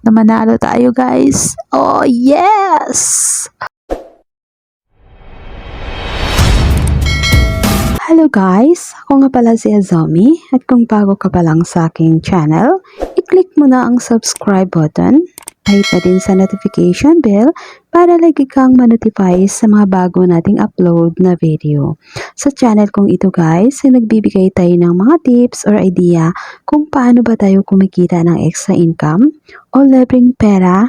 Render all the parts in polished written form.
na manalo tayo guys. Oh yes! Hello guys! Ako nga pala si Azami at kung bago ka pa lang sa aking channel, i-click mo na ang subscribe button. Hit na din sa notification bell para lagi kang ma-notify sa mga bago nating upload na video. Sa channel kong ito guys, ay nagbibigay tayo ng mga tips or idea kung paano ba tayo kumikita ng extra income o libreng pera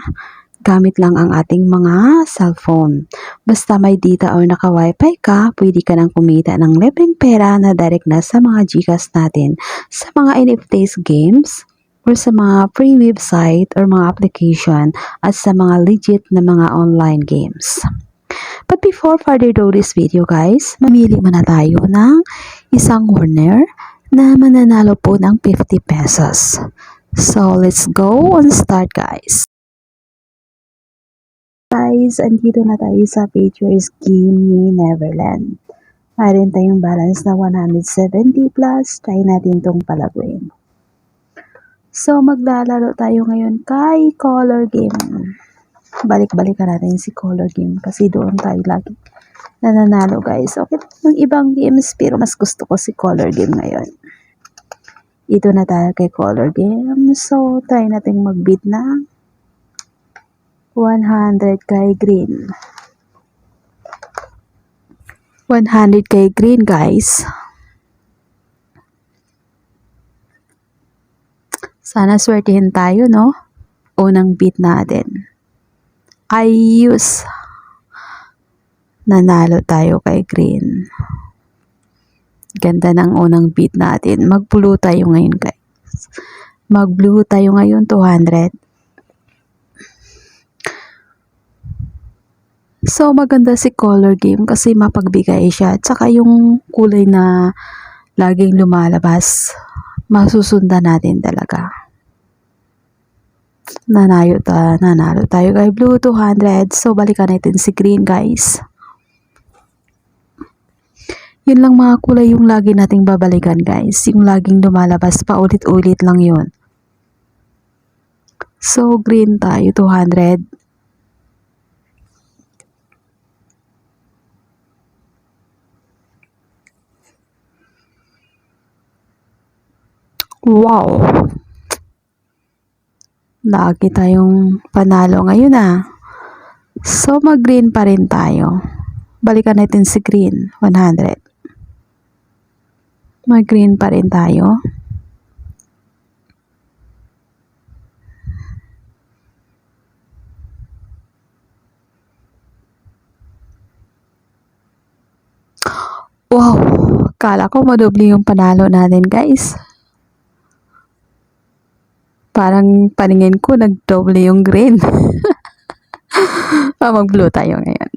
gamit lang ang ating mga cellphone. Basta may data or naka-wifi ka, pwede ka nang kumita ng libreng pera na direct na sa mga GCash natin, sa mga NFTs games, or sa mga free website or mga application at sa mga legit na mga online games. But before further do this video guys, mamili muna tayo ng isang winner na mananalo po ng 50 pesos. So let's go and start guys. Guys, andito na tayo sa Futures Game ni Neverland. Mayroon tayong balance na 170 plus. Try natin itong palaguin. So, maglalaro tayo ngayon kay Color Game. Balik-balikan natin si Color Game kasi doon tayo lagi nananalo guys. Okay, yung ibang games pero mas gusto ko si Color Game ngayon. Ito na tayo kay Color Game. So, try natin mag-bid na 100 kay green. 100 kay green guys. Sana swertihin tayo, no? Unang bid natin. Ayos. Nanalo tayo kay green. Ganda ng unang bid natin. Mag-blue tayo ngayon, guys. Mag-blue tayo ngayon, 200. So, maganda si Color Game kasi mapagbigay siya. Tsaka yung kulay na laging lumalabas, masusundan natin talaga. Nanalo tayo kay blue 200. So balikan natin si green guys. Yun lang mga kulay yung lagi nating babalikan guys. Yung laging lumalabas pa ulit-ulit lang yun. So green tayo 200. Wow! Lagi tayong panalo ngayon So, mag-green pa rin tayo. Balikan natin si green, 100. Mag-green pa rin tayo. Wow! Kala ko madobli yung panalo natin guys. Parang paningin ko nagdoble yung green. Mag-blue tayo ngayon.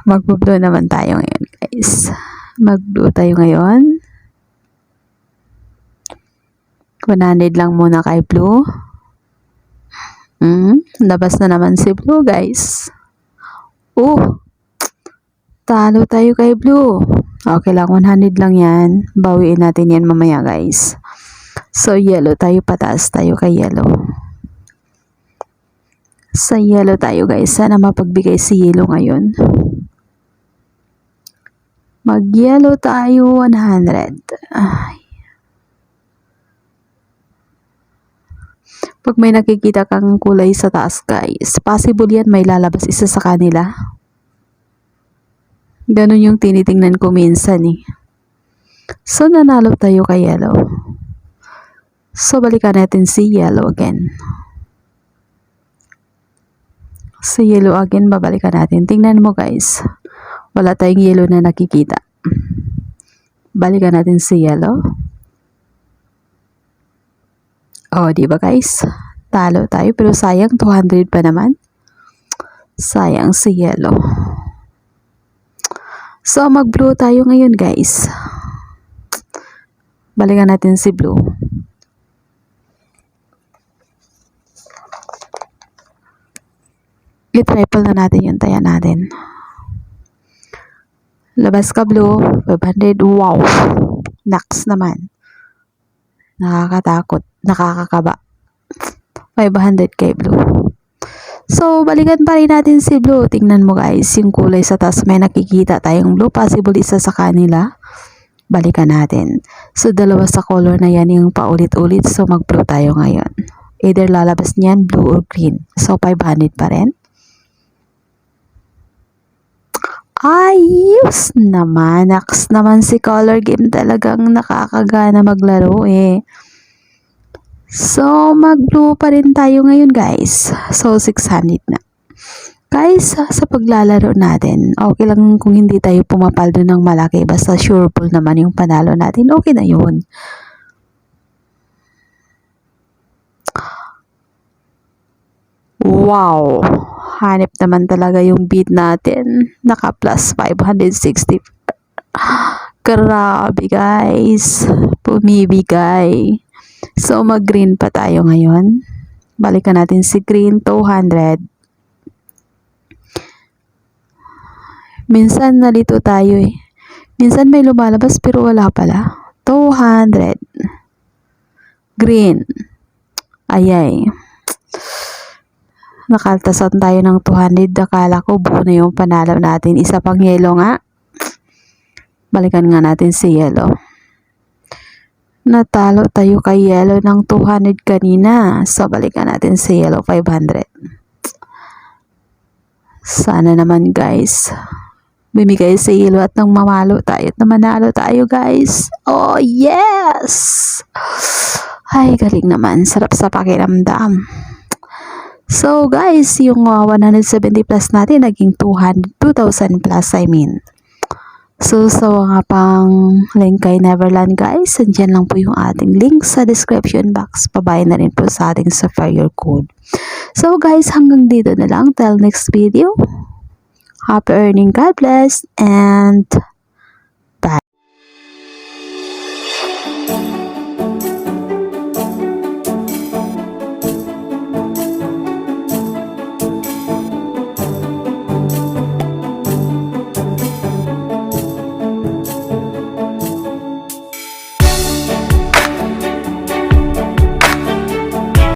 Mag-blue naman tayo ngayon, guys. Mag-blue tayo ngayon. 100 lang muna kay blue. Labas na naman si blue, guys. Talo tayo kay blue. Okay lang, 100 lang yan. Bawiin natin yan mamaya, guys. So, yellow tayo, pataas tayo kay yellow. Sa yellow tayo guys, sana mapagbigay si yellow ngayon. Mag-yellow tayo 100. Pag may nakikita kang kulay sa taas guys, possible yan may lalabas isa sa kanila. Ganun yung tinitingnan ko minsan So, nanalo tayo kay yellow. So, balikan natin si yellow again. Sa yellow again, babalikan natin. Tingnan mo guys. Wala tayong yellow na nakikita. Balikan natin si yellow. Di ba guys? Talo tayo. Pero sayang, 200 pa naman. Sayang si yellow. So, mag-blue tayo ngayon guys. Balikan natin si blue. I-triple na natin yung taya natin. Labas ka blue, 500. Wow! Nax naman. Nakakatakot. Nakakakaba. 500 kay blue. So, balikan pa rin natin si blue. Tingnan mo guys, yung kulay sa taas may nakikita tayong blue. Possible isa sa kanila. Balikan natin. So, dalawa sa color na yan yung paulit-ulit. So, mag-blue tayo ngayon. Either lalabas niyan blue or green. So, 500 pa rin. Ayos naman. Next naman si color game. Talagang nakakagana maglaro eh. So, mag-blue pa rin tayo ngayon guys. So, 600 na. Guys, sa paglalaro natin, okay lang kung hindi tayo pumapaldo ng malaki. Basta sure pull naman yung panalo natin. Okay na yun. Wow! Hanip naman talaga yung bid natin. Naka plus 560. Grabe guys. Pumibigay. So, mag-green pa tayo ngayon. Balikan natin si green, 200. Minsan nalito tayo eh. Minsan may lumalabas pero wala pala. 200. Green. Ayay. Nakaltasan tayo ng 200. Akala ko buo na yung panalo natin. Isa pang yellow nga. Balikan nga natin si yellow. Natalo tayo kay yellow ng 200 kanina. So, balikan natin si yellow 500. Sana naman guys. Bimigay si yellow at nang mamalo tayo at na manalo tayo guys. Oh yes! Ay, galing naman. Sarap sa pakiramdam. So guys, yung 170 plus natin naging 2,000 plus I mean. So, sa mga pang link kay Neverland guys, andyan lang po yung ating link sa description box. Pabayan na rin po sa ating superior code. So guys, hanggang dito na lang. Till next video. Happy earning, God bless, and